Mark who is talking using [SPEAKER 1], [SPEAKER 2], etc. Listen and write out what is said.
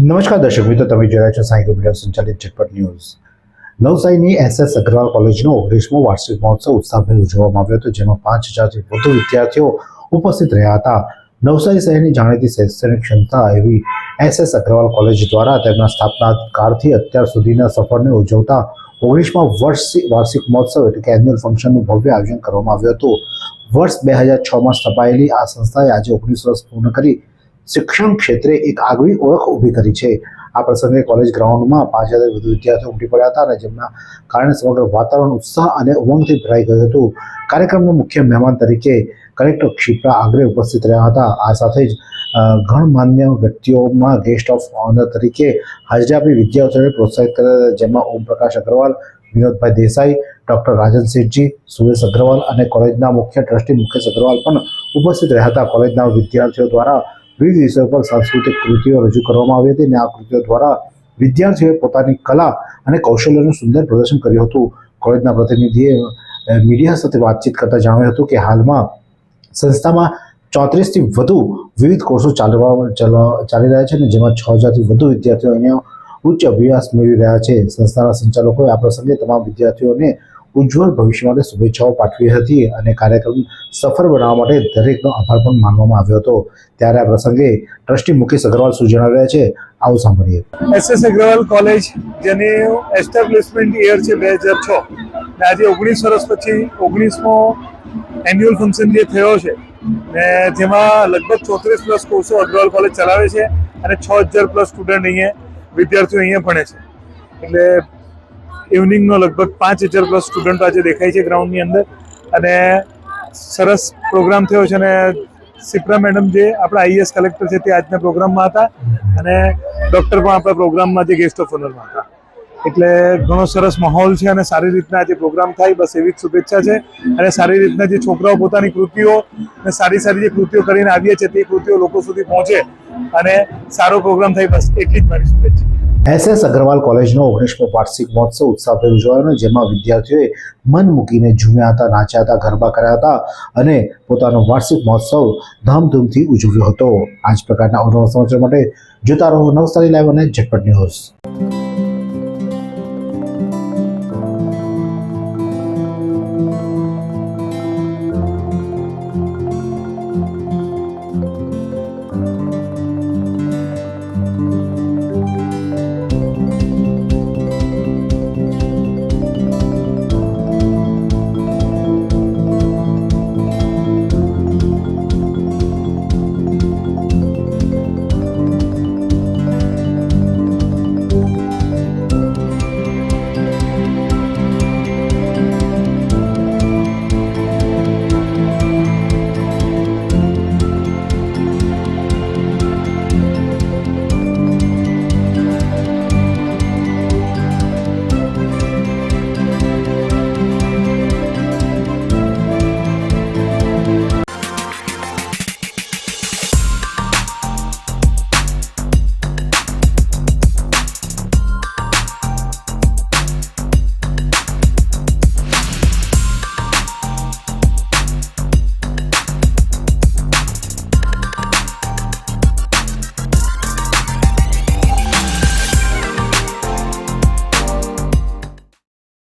[SPEAKER 1] નમસ્કાર દર્શક મિત્રો, તમે જોઈ રહ્યા છો સાઈ મીડિયા સંચાલિત ઝટપટ ન્યૂઝ। નવસારીની SS અગ્રવાલ કોલેજનો 19મો વાર્ષિક મહોત્સવ ઉત્સાહભેર ઉજવવામાં આવ્યો હતો, જેમાં 5000થી વધુ વિદ્યાર્થીઓ ઉપસ્થિત રહ્યા હતા। નવસારી શહેરની જાણીતી શૈક્ષણિક સંસ્થા એવી SS અગ્રવાલ કોલેજ દ્વારા તેમના સ્થાપના કાળથી અત્યાર સુધીના સફરને ઉજવતા 19મા વાર્ષિક મહોત્સવ એટલે કે એન્યુઅલ ફંક્શનનું ભવ્ય આયોજન કરવામાં આવ્યું હતું। વર્ષ 2006માં સ્થપાયેલી આ સંસ્થાએ આજે 19 વર્ષ પૂર્ણ કરી શિક્ષણ ક્ષેત્રે એક આગવી ઓળખ ઊભી કરી છે। આ પ્રસંગે કોલેજ ગ્રાઉન્ડમાં 5000થી વધુ વિદ્યાર્થીઓ ઉમટી પડ્યા હતા અને જેમના કારણે સમગ્ર વાતાવરણ ઉત્સાહ અને ઉમંગથી ભરાઈ ગયું હતું। કાર્યક્રમના મુખ્ય મહેમાન તરીકે કલેક્ટર ક્ષિપ્રા આગ્રે ઉપસ્થિત રહ્યા હતા। આ સાથે જ ગણમાન્ય વ્યક્તિઓમાં ગેસ્ટ ઓફ ઓનર તરીકે હાજરી આપી વિદ્યાર્થીઓને પ્રોત્સાહિત કર્યા હતા, જેમાં ઓમપ્રકાશ અગ્રવાલ, વિનોદભાઈ દેસાઈ, ડૉક્ટર રાજન શેઠજી, સુરેશ અગ્રવાલ અને કોલેજના મુખ્ય ટ્રસ્ટી મુકેશ અગ્રવાલ પણ ઉપસ્થિત રહ્યા હતા। કોલેજના વિદ્યાર્થીઓ દ્વારા વિવિધ વિષયો પર સાંસ્કૃતિક કૃતિઓ રજૂ કરવામાં આવી હતી અને આ કૃતિઓ દ્વારા વિદ્યાર્થીઓએ પોતાની કલા અને કૌશલ્યનું સુંદર પ્રદર્શન કર્યું હતું। કોલેજના પ્રતિનિધિએ મીડિયા સાથે વાતચીત કરતા જણાવ્યું હતું કે હાલમાં સંસ્થામાં 34થી વધુ વિવિધ કોર્સો ચાલી રહ્યા છે અને જેમાં 6000થી વધુ વિદ્યાર્થીઓ અહીંયા ઉચ્ચ અભ્યાસ મેળવી રહ્યા છે। સંસ્થાના સંચાલકોએ આ પ્રસંગે તમામ વિદ્યાર્થીઓને ઉજ્જવળ ભવિષ્ય માટે શુભેચ્છાઓ પાઠવી હતી અને કાર્યક્રમ સફળ બનાવવા માટે દરેકનો આભાર પણ માનવામાં આવ્યો હતો। ત્યારે આ પ્રસંગે ટ્રસ્ટી મુકેશ અગ્રવાલ શું જણાવી રહ્યા છે, આવું સાંભળીએ।
[SPEAKER 2] SS અગ્રવાલ કોલેજ જેની એસ્ટાબ્લિશમેન્ટ યર છે 2006 ને આજે 19 વર્ષ પછી 19મો એન્યુઅલ ફંક્શન જે થયો છે ને જેમાં લગભગ 34 પ્લસ કોર્સો અગ્રવાલ કોલેજ ચલાવે છે અને 6000 પ્લસ સ્ટુડન્ટ અહીંયા વિદ્યાર્થીઓ અહીંયા ભણે છે। એટલે ઇવનિંગનો લગભગ 5000 પ્લસ સ્ટુડન્ટો આજે દેખાય છે ગ્રાઉન્ડની અંદર અને સરસ પ્રોગ્રામ થયો છે અને સિપ્રા મેડમ જે આપણા IAS કલેક્ટર છે તે આજના પ્રોગ્રામમાં હતા અને ડૉક્ટર પણ આપણા પ્રોગ્રામમાં જે ગેસ્ટ ઓફ ઓનરમાં હતા। એટલે ઘણો સરસ માહોલ છે અને સારી રીતના જે પ્રોગ્રામ થાય બસ એવી જ શુભેચ્છા છે અને સારી રીતના જે છોકરાઓ પોતાની કૃતિઓ અને સારી જે કૃતિઓ કરીને આવીએ છે તે કૃતિઓ લોકો સુધી પહોંચે અને સારો પ્રોગ્રામ થાય બસ એટલી જ મારી શુભેચ્છા।
[SPEAKER 1] SS અગ્રવાલ કોલેજનો 19મો વાર્ષિક મહોત્સવ ઉત્સાહભેર ઉજવાયો, જેમાં વિદ્યાર્થીઓએ મન મૂકીને ઝૂમ્યા હતા, નાચ્યા હતા, ગરબા કર્યા હતા અને પોતાનો વાર્ષિક મહોત્સવ ધામધૂમથી ઉજવ્યો હતો। આ જ પ્રકારના અવનવા સમાચાર માટે જોતા રહો નવસારી લાઈવ અને ઝટપટ ન્યૂઝ।